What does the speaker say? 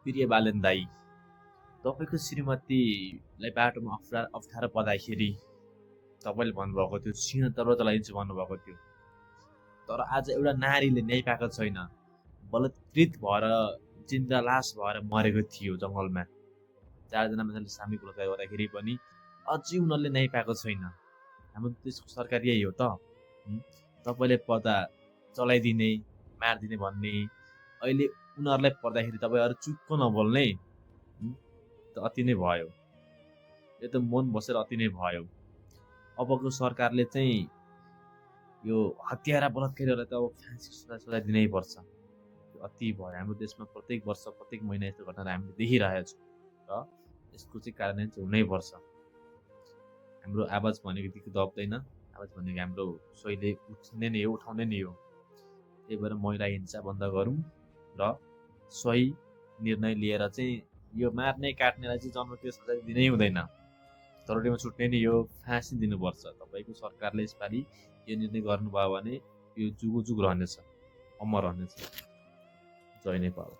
प्रिय बालन दाई, तपाईँको श्रीमतीलाई बाटोमा अप्ठ्यारो पर्दाखेरि तपाईँले भन्नुभएको थियो सिंह तर्फ चलाइदिन्छु भन्नुभएको थियो। तर आज एउटा नारीले न्याय पाएको छैन, बलात्कृत भएर जिन्दा लास भएर मरेको थियो जङ्गलमा। 4 जना मान्छेले सामूहिक बलात्कार गर्दाखेरि पनि अझै उनीहरूले न्याय पाएको छैन। हाम्रो देशको सरकार यही हो त। तपाईँले पर्दा चलाइदिने मारिदिने भन्ने, अहिले उनीहरूलाई पर्दाखेरि तपाईँहरू चुप्प नबोल्ने त अति नै भयो। यो त मन बसेर अति नै भयो। अबको सरकारले चाहिँ यो हत्यारा बलात्कारीहरूलाई त अब फाँसी सजाय दिनै पर्छ। अति भयो। हाम्रो देशमा प्रत्येक वर्ष प्रत्येक महिना यस्तो घटनाहरू हामीले देखिरहेका छौँ र यसको चाहिँ कार्यान्वयन चाहिँ हुनैपर्छ। हाम्रो आवाज भनेको त्यति दब्दैन। आवाज भनेको हाम्रो सहिले उठ्ने नै हो, उठाउने नै हो। त्यही भएर महिला हिंसा बन्द गरौँ र सही निर्णय लिएर चाहिँ यो मार्ने काट्नेलाई चाहिँ जन्मठेप सजाय दिनै हुँदैन। तरुडीमा छुट्ने नै हो, फाँसी दिनुपर्छ। तपाईँको सरकारले यसपालि यो निर्णय गर्नुभयो भने यो जुगो जुग रहनेछ, अमर रहनेछ। जय नेपाल।